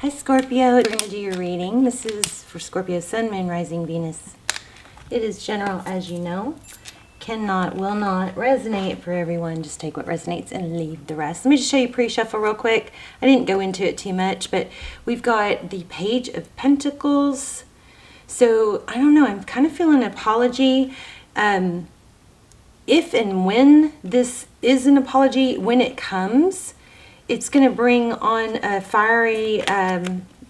Hi Scorpio, we're going to do your reading. This is for Scorpio Sun, Moon, Rising, Venus. It is general, as you know. Cannot, will not resonate for everyone. Just take what resonates and leave the rest. Let me just show you pre-shuffle real quick. I didn't go into it too much, but we've got the Page of Pentacles. So, I don't know, I'm kind of feeling an apology. If and when this is an apology, when it comes, it's going to bring on a fiery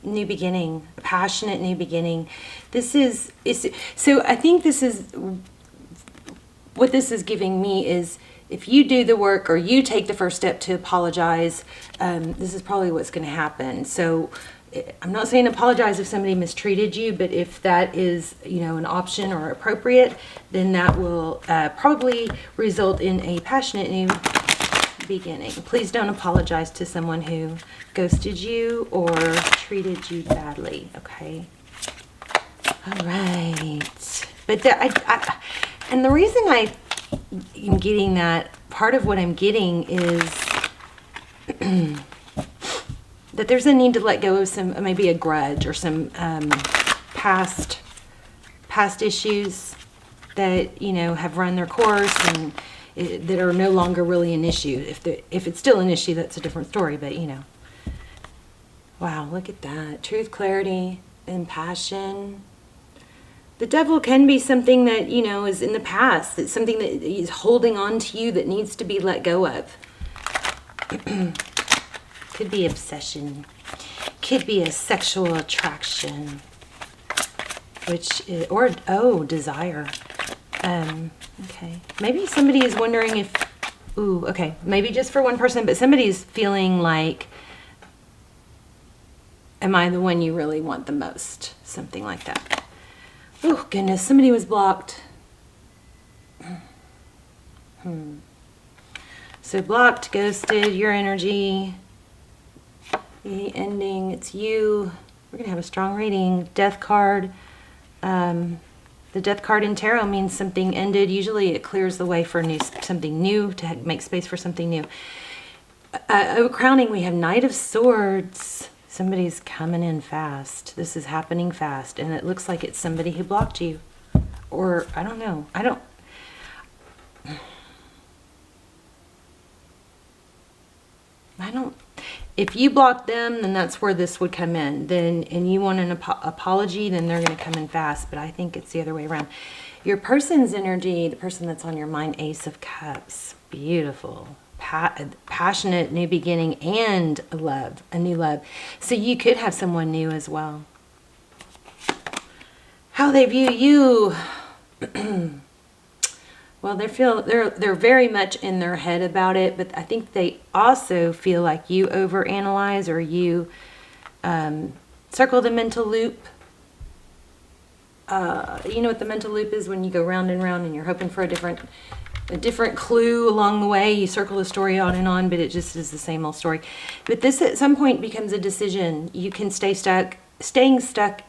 new beginning, a passionate new beginning. So I think this is, what this is giving me is, if you do the work or you take the first step to apologize, this is probably what's going to happen. So I'm not saying apologize if somebody mistreated you, but if that is, an option or appropriate, then that will probably result in a passionate new beginning. Please don't apologize to someone who ghosted you or treated you badly, okay? All right. But and the reason I'm getting that, part of what I'm getting is that there's a need to let go of some, maybe a grudge or some past issues that, have run their course and that are no longer really an issue. If it's still an issue, that's a different story, but Wow, look at that. Truth, clarity, and passion. The devil can be something that, is in the past. It's something that is holding on to you that needs to be let go of. Could be obsession. Could be a sexual attraction. Desire. Okay. Maybe somebody is wondering if, maybe just for one person, but somebody's feeling like, am I the one you really want the most? Something like that. Oh, goodness, somebody was blocked. So blocked, ghosted, your energy, the ending, it's you. We're going to have a strong reading. Death card. The Death card in tarot means something ended. Usually it clears the way for something new, to make space for something new. Crowning, we have Knight of Swords. Somebody's coming in fast. This is happening fast. And it looks like it's somebody who blocked you. Or, I don't know. If you blocked them, then that's where this would come in. And you want an apology, then they're going to come in fast. But I think it's the other way around. Your person's energy, the person that's on your mind, Ace of Cups. Beautiful. Passionate new beginning and a new love. So you could have someone new as well. How they view you. Well, they're very much in their head about it, but I think they also feel like you overanalyze, or you circle the mental loop. You know what the mental loop is? When you go round and round and you're hoping for a different clue along the way. You circle the story on and on, but it just is the same old story. But this at some point becomes a decision. You can stay stuck. Staying stuck,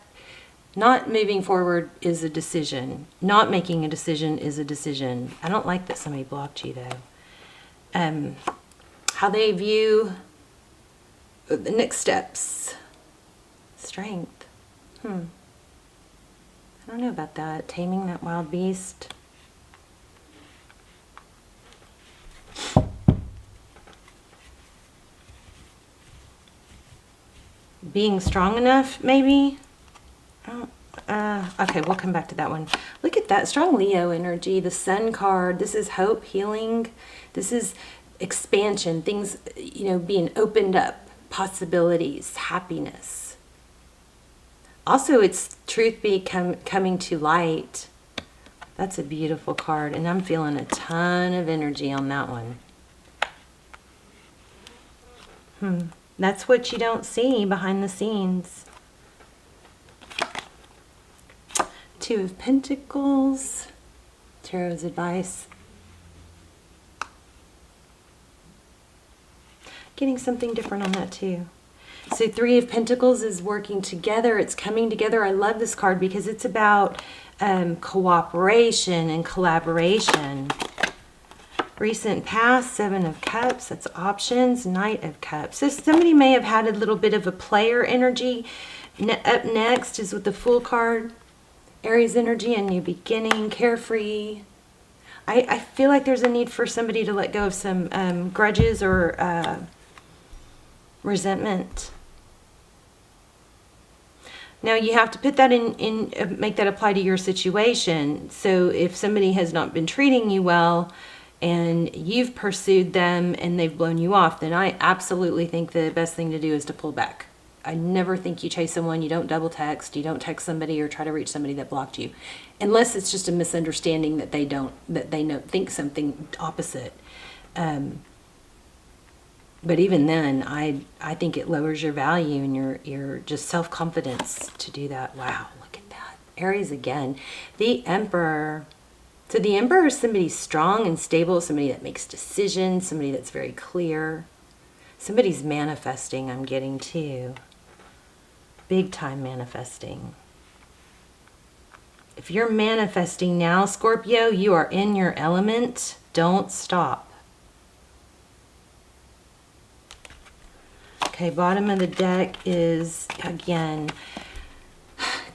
not moving forward, is a decision. Not making a decision is a decision. I don't like that somebody blocked you, though. How they view the next steps. Strength. I don't know about that. Taming that wild beast. Being strong enough, maybe? Okay, we'll come back to that one. Look at that strong Leo energy, the Sun card. This is hope, healing. This is expansion, things, being opened up, possibilities, happiness. Also, it's truth coming to light. That's a beautiful card, and I'm feeling a ton of energy on that one. That's what you don't see behind the scenes. Two of Pentacles. Tarot's advice. Getting something different on that too. So Three of Pentacles is working together. It's coming together. I love this card because it's about cooperation and collaboration. Recent past, Seven of Cups, that's options, Knight of Cups. So somebody may have had a little bit of a player energy. Up next is with the Fool card, Aries energy, a new beginning, carefree. I feel like there's a need for somebody to let go of some grudges or resentment. Now you have to put that in make that apply to your situation. So if somebody has not been treating you well and you've pursued them and they've blown you off, then I absolutely think the best thing to do is to pull back. I never think you chase someone, you don't double text, you don't text somebody or try to reach somebody that blocked you. Unless it's just a misunderstanding that they think something opposite. But even then, I think it lowers your value and your just self-confidence to do that. Wow, look at that. Aries again. The Emperor. So the Emperor is somebody strong and stable, somebody that makes decisions, somebody that's very clear. Somebody's manifesting, I'm getting too. Big time manifesting. If you're manifesting now, Scorpio, you are in your element. Don't stop. Okay, bottom of the deck is, again,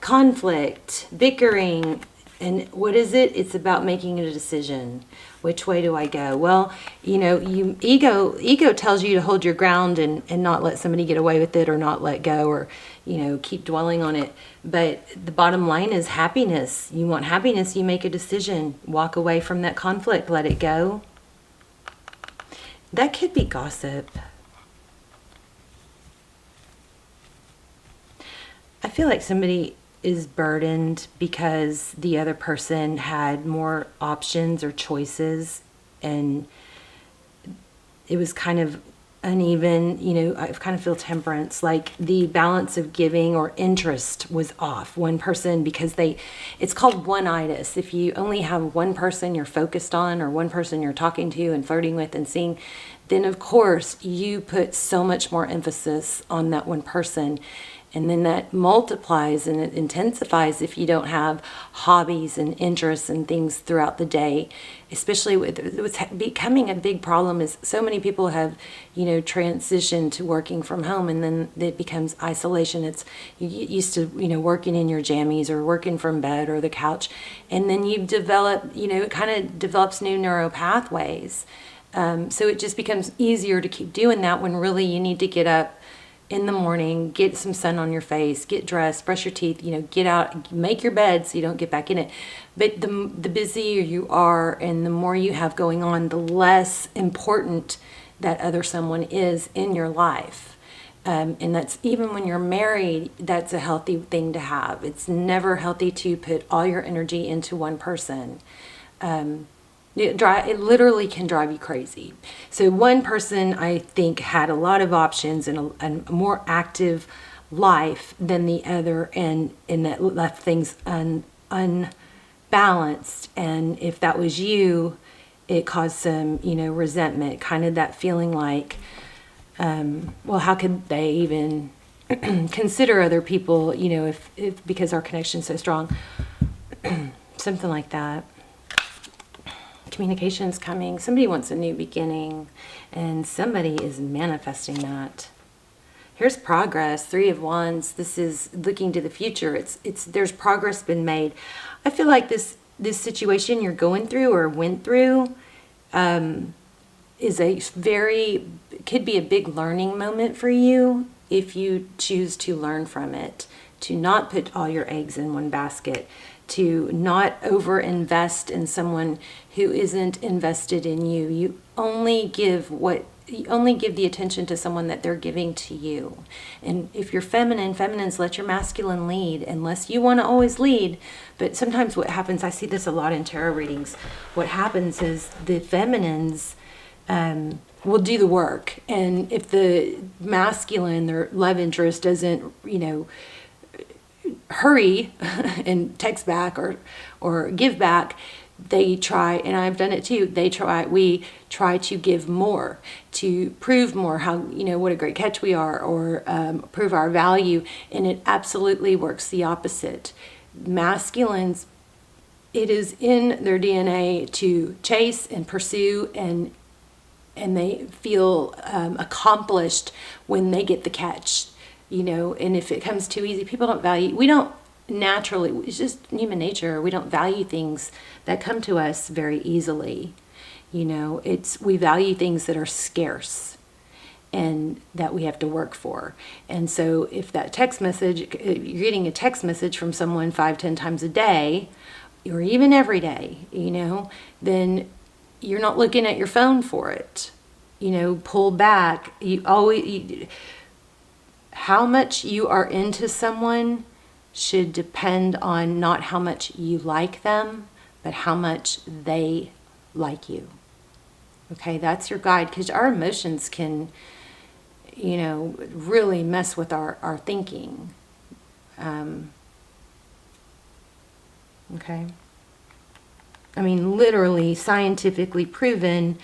conflict, bickering, and what is it? It's about making a decision. Which way do I go? Well, you know, ego tells you to hold your ground and not let somebody get away with it or not let go or, you know, keep dwelling on it. But the bottom line is happiness. You want happiness, you make a decision. Walk away from that conflict, let it go. That could be gossip. I feel like somebody is burdened because the other person had more options or choices and it was kind of uneven. You know, I kind of feel temperance, like the balance of giving or interest was off. One person, because it's called one-itis. If you only have one person you're focused on or one person you're talking to and flirting with and seeing, then of course you put so much more emphasis on that one person. And then that multiplies and it intensifies if you don't have hobbies and interests and things throughout the day. Especially with what's becoming a big problem is so many people have, you know, transitioned to working from home, and then it becomes isolation. It's you get used to, you know, working in your jammies or working from bed or the couch, and then you develop, you know, it kind of develops new neural pathways. So it just becomes easier to keep doing that when really you need to get up in the morning, get some sun on your face, get dressed, brush your teeth, you know, get out, make your bed so you don't get back in it. But the busier you are and the more you have going on, the less important that other someone is in your life. And that's even when you're married, that's a healthy thing to have. It's never healthy to put all your energy into one person. It literally can drive you crazy. So one person, I think, had a lot of options and a more active life than the other, and that left things unbalanced. And if that was you, it caused some, you know, resentment, kind of that feeling like, well, how could they even consider other people, you know, if because our connection's so strong, something like that. Communication's coming. Somebody wants a new beginning, and somebody is manifesting that. Here's progress. 3 of Wands. This is looking to the future. There's progress been made. I feel like this situation you're going through or went through is could be a big learning moment for you if you choose to learn from it, to not put all your eggs in one basket, to not over-invest in someone who isn't invested in you. You only give the attention to someone that they're giving to you. And if you're feminines, let your masculine lead, unless you want to always lead. But sometimes what happens, I see this a lot in tarot readings, what happens is the feminines will do the work. And if the masculine, their love interest doesn't, you know, hurry and text back or give back, they try, and I've done it too, we try to give more, to prove more how, you know, what a great catch we are, or prove our value, and it absolutely works the opposite. Masculines, it is in their DNA to chase and pursue, and they feel accomplished when they get the catch, you know. And if it comes too easy, people don't value, we don't naturally, it's just human nature, we don't value things that come to us very easily, you know. We value things that are scarce and that we have to work for. And so if that text message, you're getting a text message from someone 5-10 times a day, or even every day, you know, then you're not looking at your phone for it. You know, pull back. How much you are into someone should depend on not how much you like them, but how much they like you. Okay, that's your guide, because our emotions can, you know, really mess with our thinking. Okay. I mean, literally, scientifically proven,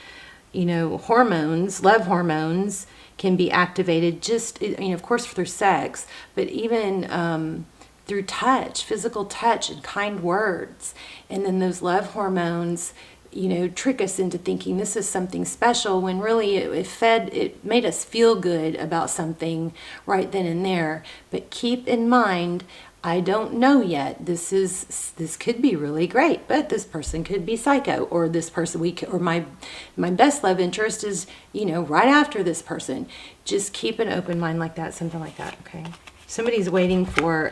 you know, hormones, love hormones, can be activated just, I mean, of course, through sex, but even through touch, physical touch and kind words. And then those love hormones, you know, trick us into thinking this is something special, when really it made us feel good about something right then and there. But keep in mind, I don't know yet. This could be really great, but this person could be psycho, or this person or my best love interest is, you know, right after this person. Just keep an open mind like that, something like that. Okay. Somebody's waiting for,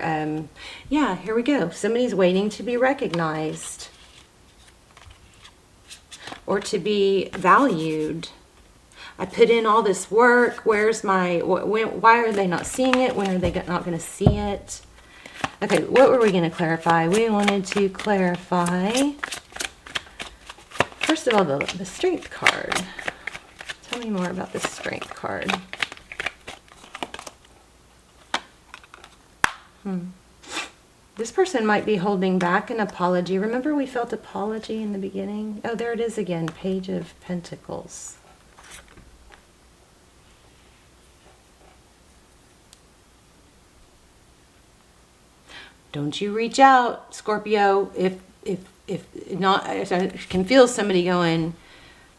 yeah, here we go. Somebody's waiting to be recognized or to be valued. I put in all this work. Where's my, why are they not seeing it? When are they not going to see it? Okay, what were we going to clarify? We wanted to clarify, first of all, the strength card. Tell me more about the strength card. This person might be holding back an apology. Remember we felt apology in the beginning? Oh, there it is again, Page of Pentacles. Don't you reach out, Scorpio, if not. I can feel somebody going,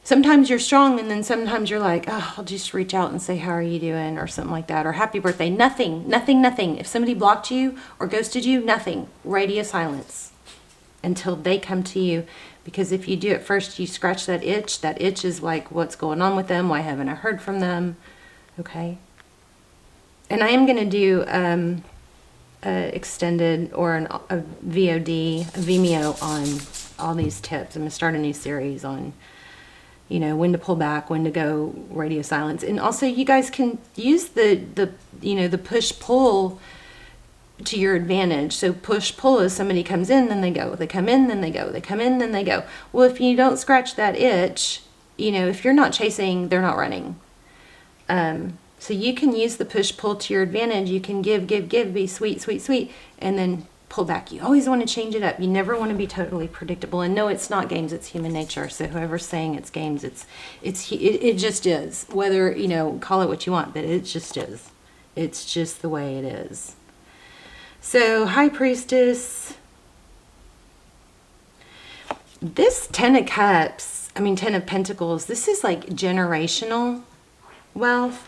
sometimes you're strong, and then sometimes you're like, oh, I'll just reach out and say, how are you doing, or something like that, or happy birthday. Nothing. If somebody blocked you or ghosted you, nothing. Radio silence until they come to you. Because if you do it first, you scratch that itch. That itch is like, what's going on with them? Why haven't I heard from them? Okay. And I am going to do extended or a VOD, a Vimeo on all these tips. I'm going to start a new series on, you know, when to pull back, when to go radio silence. And also you guys can use the you know, the push-pull to your advantage. So push-pull is somebody comes in, then they go. They come in, then they go. They come in, then they go. Well, if you don't scratch that itch, you know, if you're not chasing, they're not running. So you can use the push-pull to your advantage. You can give, be sweet, and then pull back. You always want to change it up. You never want to be totally predictable. And no, it's not games. It's human nature. So whoever's saying it's games, it just is. Whether, you know, call it what you want, but it just is. It's just the way it is. So, High Priestess. This 10 of Cups, 10 of Pentacles, this is like generational wealth.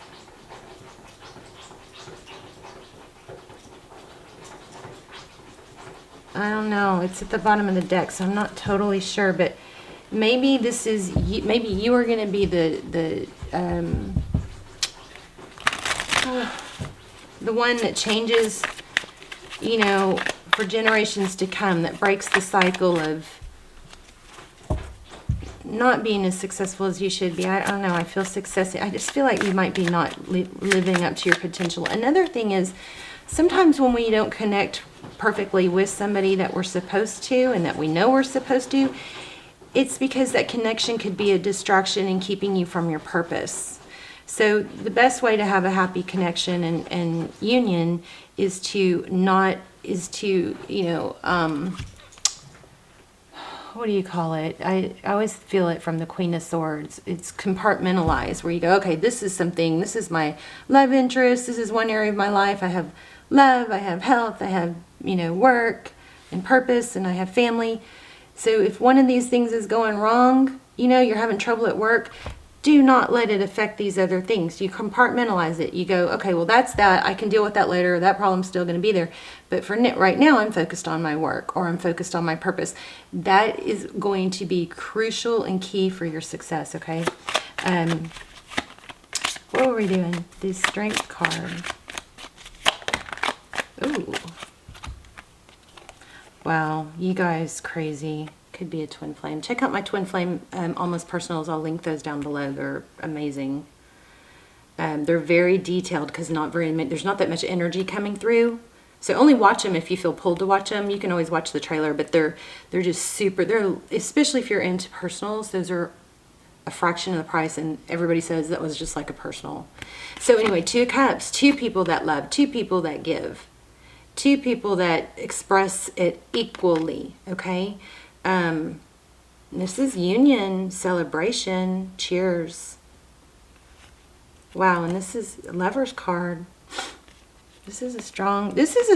I don't know. It's at the bottom of the deck, so I'm not totally sure. But maybe this is, maybe you are going to be the one that changes, you know, for generations to come, that breaks the cycle of not being as successful as you should be. I don't know. I feel success. I just feel like you might be not living up to your potential. Another thing is, sometimes when we don't connect perfectly with somebody that we're supposed to and that we know we're supposed to, it's because that connection could be a distraction in keeping you from your purpose. So the best way to have a happy connection and union is to, you know, what do you call it? I always feel it from the Queen of Swords. It's compartmentalized, where you go, okay, this is something, this is my love interest, this is one area of my life. I have love, I have health, I have, you know, work and purpose, and I have family. So if one of these things is going wrong, you know, you're having trouble at work, do not let it affect these other things. You compartmentalize it. You go, okay, well, that's that. I can deal with that later. That problem's still going to be there. But for right now, I'm focused on my work, or I'm focused on my purpose. That is going to be crucial and key for your success, okay? What were we doing? The Strength card. Ooh. Wow, you guys crazy. Could be a twin flame. Check out my twin flame almost personals. I'll link those down below. They're amazing. They're very detailed because there's not that much energy coming through. So only watch them if you feel pulled to watch them. You can always watch the trailer, but they're just super. Especially if you're into personals, those are a fraction of the price, and everybody says that was just like a personal. So anyway, 2 of Cups, 2 people that love, 2 people that give. 2 people that express it equally, okay? This is union, celebration, cheers. Wow, and this is Lover's card. This is a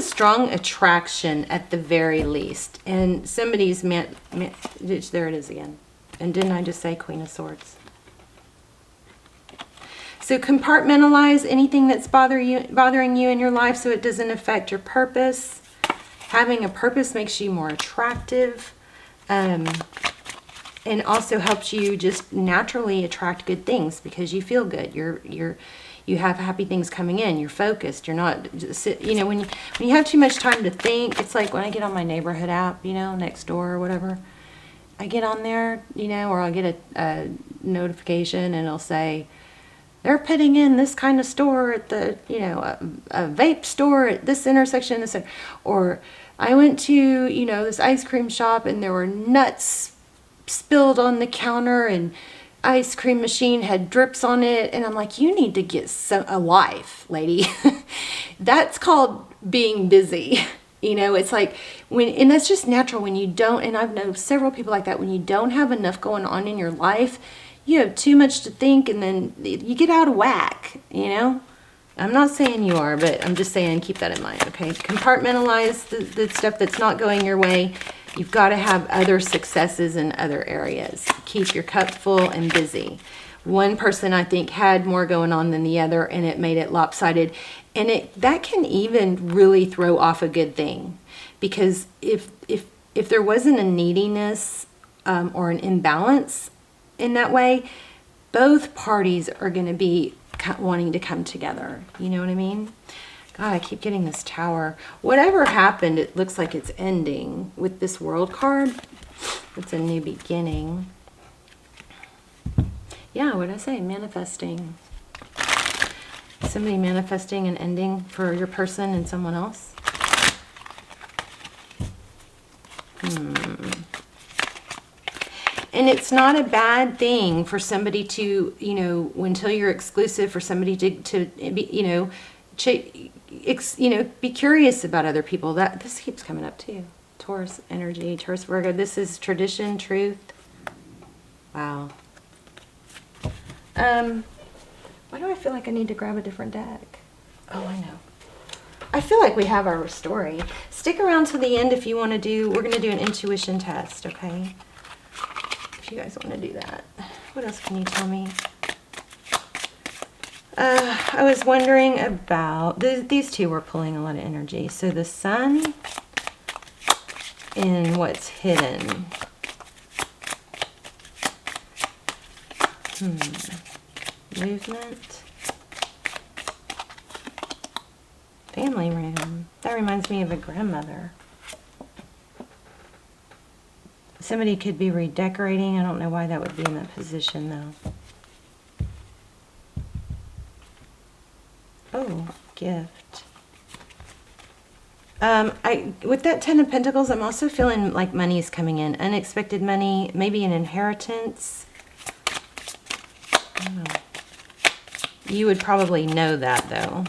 strong attraction at the very least. And somebody's there it is again. And didn't I just say Queen of Swords? So compartmentalize anything that's bothering you in your life so it doesn't affect your purpose. Having a purpose makes you more attractive, and also helps you just naturally attract good things because you feel good. You have happy things coming in. You're focused. You're not just, you know, when you have too much time to think. It's like when I get on my neighborhood app, you know, next door or whatever. I get on there, you know, or I'll get a notification and it'll say, they're putting in this kind of store at the, you know, a vape store at this intersection, or I went to, you know, this ice cream shop and there were nuts spilled on the counter and ice cream machine had drips on it. And I'm like, you need to get a life, lady. That's called being busy. You know, it's like and that's just natural when you don't, and I've known several people like that, when you don't have enough going on in your life, you have too much to think and then you get out of whack, you know? I'm not saying you are, but I'm just saying keep that in mind, okay? Compartmentalize the stuff that's not going your way. You've got to have other successes in other areas. Keep your cup full and busy. One person, I think, had more going on than the other, and it made it lopsided. And that can even really throw off a good thing. Because if there wasn't a neediness or an imbalance in that way, both parties are going to be wanting to come together. You know what I mean? God, I keep getting this Tower. Whatever happened, it looks like it's ending with this World card. It's a new beginning. Yeah, what did I say? Manifesting. Somebody manifesting an ending for your person and someone else. And it's not a bad thing for somebody to, you know, until you're exclusive, for somebody to be, you know, be curious about other people. This keeps coming up too. Taurus energy, Taurus Virgo. This is tradition, truth. Wow. Why do I feel like I need to grab a different deck? Oh, I know. I feel like we have our story. Stick around to the end if you want to we're going to do an intuition test, okay? If you guys want to do that. What else can you tell me? I was wondering about, these two were pulling a lot of energy. So the Sun and what's hidden. Movement. Family room. That reminds me of a grandmother. Somebody could be redecorating. I don't know why that would be in that position though. Oh, gift. With that 10 of Pentacles, I'm also feeling like money is coming in. Unexpected money, maybe an inheritance. I don't know. You would probably know that though.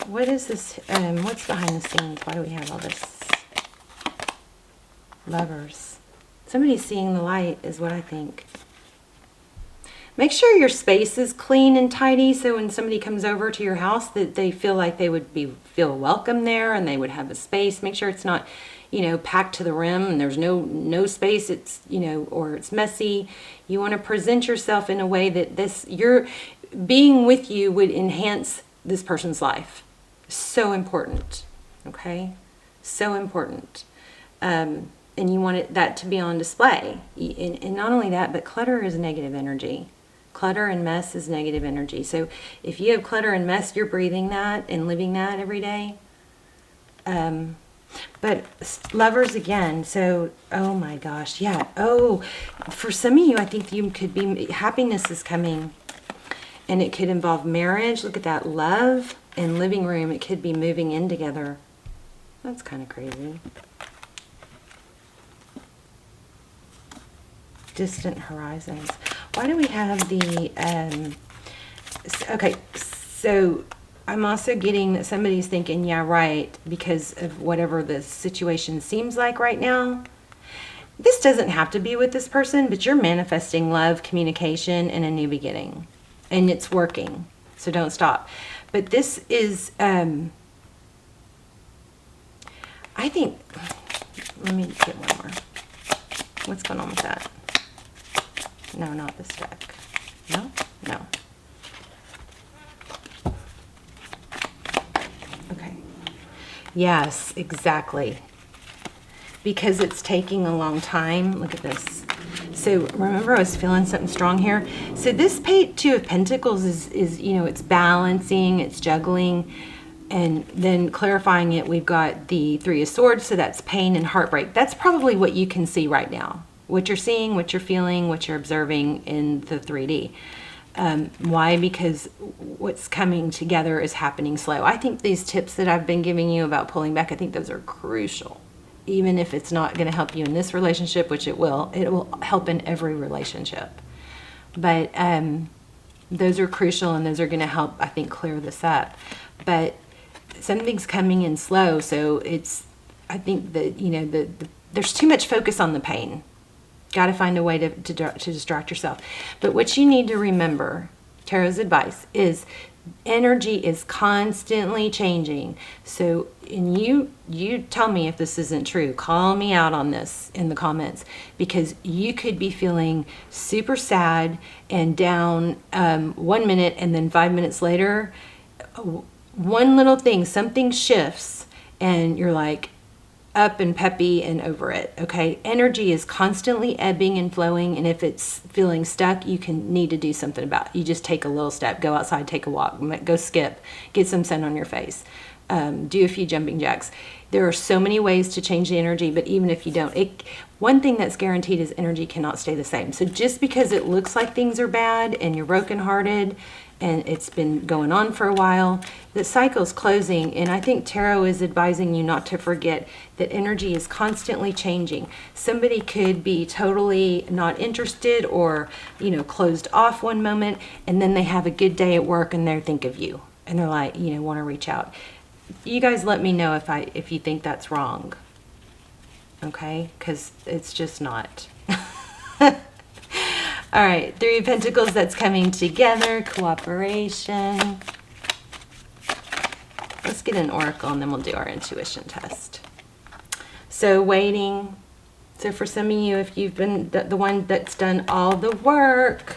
What is this? What's behind the scenes? Why do we have all this? Lovers. Somebody's seeing the light is what I think. Make sure your space is clean and tidy so when somebody comes over to your house that they feel like they would feel welcome there and they would have a space. Make sure it's not, you know, packed to the rim and there's no space, it's, you know, or it's messy. You want to present yourself in a way that your being with you would enhance this person's life. So important. Okay? So important. And you want that to be on display. And not only that, but clutter is negative energy. Clutter and mess is negative energy. So if you have clutter and mess, you're breathing that and living that every day. But lovers again, so, oh my gosh, yeah. Oh, for some of you, I think you could be, happiness is coming. And it could involve marriage. Look at that, love and living room. It could be moving in together. That's kind of crazy. Distant horizons. Why do we have the, okay, so I'm also getting that somebody's thinking, yeah, right, because of whatever the situation seems like right now. This doesn't have to be with this person, but you're manifesting love, communication, and a new beginning. And it's working, so don't stop. But this is, I think, let me get one more. What's going on with that? No, not this deck. No? No. Okay. Yes, exactly. Because it's taking a long time. Look at this. So remember, I was feeling something strong here. So this Two of Pentacles is, you know, it's balancing, it's juggling, and then clarifying it, we've got the Three of Swords, so that's pain and heartbreak. That's probably what you can see right now. What you're seeing, what you're feeling, what you're observing in the 3D. Why? Because what's coming together is happening slow. I think these tips that I've been giving you about pulling back, I think those are crucial. Even if it's not going to help you in this relationship, which it will help in every relationship. But those are crucial, and those are going to help, I think, clear this up. But something's coming in slow, so it's, I think that, you know, there's too much focus on the pain. Got to find a way to distract yourself. But what you need to remember, Tarot's advice, is energy is constantly changing. So, and you tell me if this isn't true. Call me out on this in the comments, because you could be feeling super sad and down 1 minute, and then 5 minutes later, one little thing, something shifts, and you're like, up and peppy and over it. Okay, energy is constantly ebbing and flowing, and if it's feeling stuck, you need to do something about it. You just take a little step, go outside, take a walk, go skip, get some sun on your face, do a few jumping jacks. There are so many ways to change the energy, but even if you don't, one thing that's guaranteed is energy cannot stay the same. So just because it looks like things are bad and you're brokenhearted and it's been going on for a while, the cycle's closing. And I think Tarot is advising you not to forget that energy is constantly changing. Somebody could be totally not interested or, you know, closed off one moment, and then they have a good day at work and they think of you and they're like, you know, want to reach out. You guys let me know if you think that's wrong. Okay? Because it's just not. All right, Three of Pentacles, that's coming together, cooperation. Let's get an oracle and then we'll do our intuition test. So waiting. So for some of you, if you've been the one that's done all the work.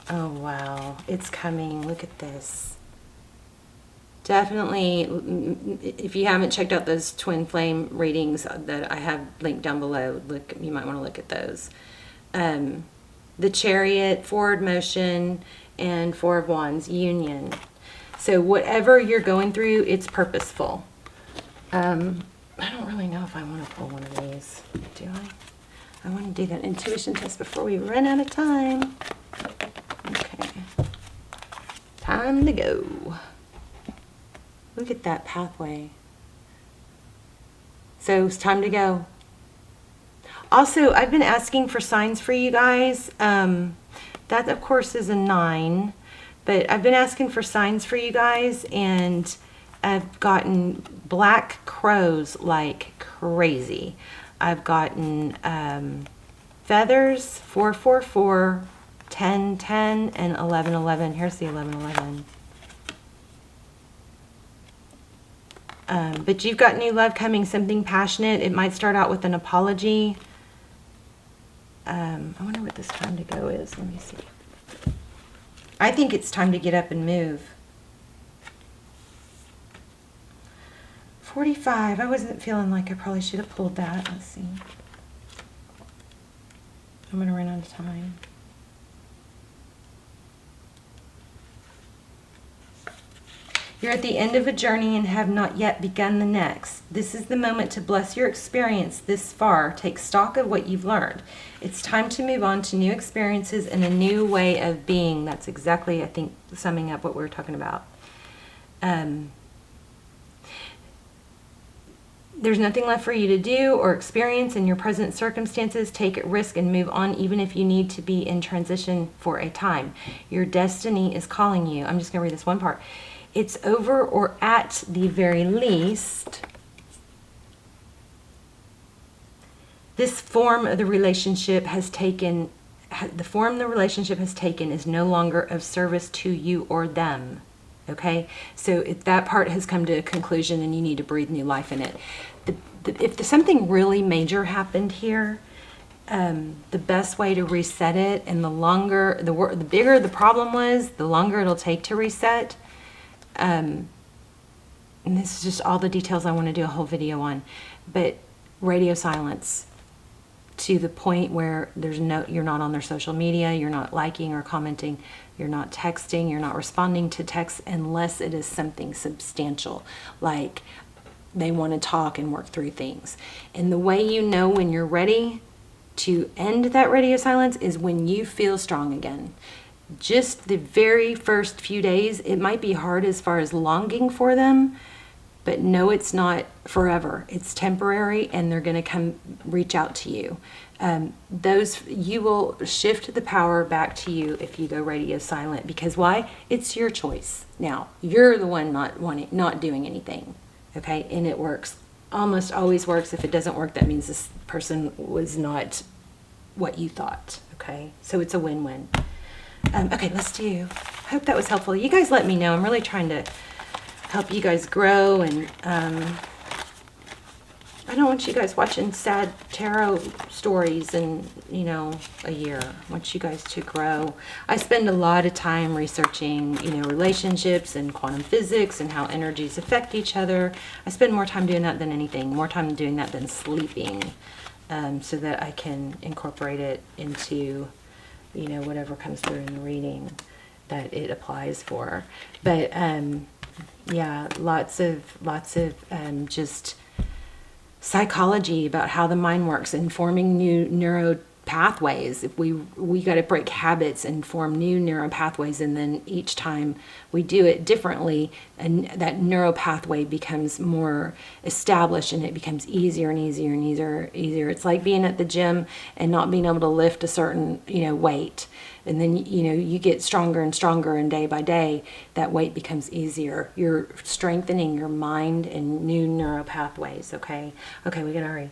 Oh, wow. It's coming. Look at this. Definitely, if you haven't checked out those twin flame readings that I have linked down below, look, you might want to look at those. The Chariot, forward motion, and Four of Wands, union. So whatever you're going through, it's purposeful. I don't really know if I want to pull one of these, do I? I want to do that intuition test before we run out of time. Okay. Time to go. Look at that pathway. So it's time to go. Also, I've been asking for signs for you guys. That, of course, is a 9. But I've been asking for signs for you guys, and I've gotten black crows like crazy. I've gotten feathers, 444, 1010, and 1111. Here's the 1111. But you've got new love coming, something passionate. It might start out with an apology. I wonder what this time to go is. Let me see. I think it's time to get up and move. 45. I wasn't feeling like I probably should have pulled that. Let's see. I'm going to run out of time. You're at the end of a journey and have not yet begun the next. This is the moment to bless your experience this far. Take stock of what you've learned. It's time to move on to new experiences and a new way of being. That's exactly, I think, summing up what we were talking about. There's nothing left for you to do or experience in your present circumstances. Take a risk and move on, even if you need to be in transition for a time. Your destiny is calling you. I'm just going to read this one part. It's over, or at the very least, this form of the relationship has taken, the form the relationship has taken is no longer of service to you or them. Okay? So if that part has come to a conclusion and you need to breathe new life in it. If something really major happened here, the best way to reset it, and the bigger the problem was, the longer it'll take to reset. And this is just all the details I want to do a whole video on, but radio silence to the point where you're not on their social media, you're not liking or commenting, you're not texting, you're not responding to texts unless it is something substantial, like they want to talk and work through things. And the way you know when you're ready to end that radio silence is when you feel strong again. Just the very first few days, it might be hard as far as longing for them, but no, it's not forever. It's temporary, and they're going to come reach out to you. You will shift the power back to you if you go radio silent. Because why? It's your choice. Now, you're the one not doing anything. Okay, and it works. Almost always works. If it doesn't work, that means this person was not what you thought. Okay, so it's a win-win. Okay, let's do. Hope that was helpful. You guys let me know. I'm really trying to help you guys grow, and I don't want you guys watching sad tarot stories in, a year. I want you guys to grow. I spend a lot of time researching, relationships and quantum physics and how energies affect each other. I spend more time doing that than anything, more time doing that than sleeping, so that I can incorporate it into whatever comes through in the reading that it applies for. But yeah, lots of just psychology about how the mind works and forming new neuro pathways. If we got to break habits and form new neural pathways, and then each time we do it differently, and that neural pathway becomes more established, and it becomes easier and easier and easier. It's like being at the gym and not being able to lift a certain weight, and then you get stronger and stronger, and day by day that weight becomes easier. You're strengthening your mind and new neural pathways. Okay, we gotta hurry.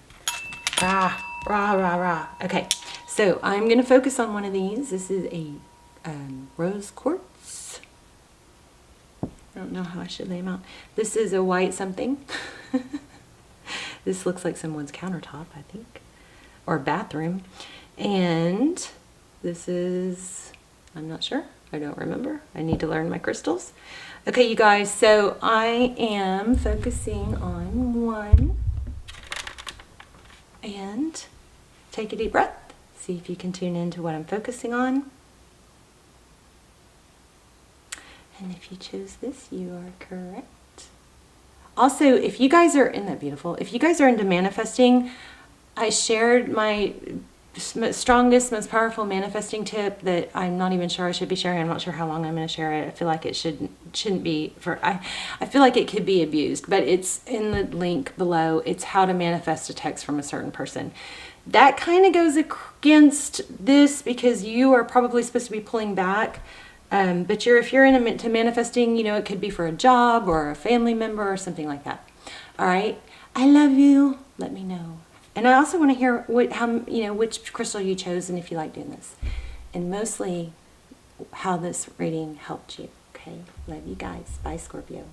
Rah. Okay, so I'm going to focus on one of these. This is a rose quartz. I don't know how I should lay them out. This is a white something. This looks like someone's countertop, I think, or bathroom. And this is, I'm not sure. I don't remember. I need to learn my crystals. Okay, you guys, so I am focusing on one. And take a deep breath. See if you can tune into what I'm focusing on. And if you chose this, you are correct. Also, if you guys are, isn't that beautiful? If you guys are into manifesting, I shared my strongest, most powerful manifesting tip that I'm not even sure I should be sharing. I'm not sure how long I'm going to share it. I feel like it shouldn't be for, I feel like it could be abused, but it's in the link below. It's how to manifest a text from a certain person. That kind of goes against this because you are probably supposed to be pulling back. But if you're into manifesting, it could be for a job or a family member or something like that. All right. I love you. Let me know. And I also want to hear which crystal you chose and if you like doing this. And mostly how this reading helped you. Okay. Love you guys. Bye, Scorpio.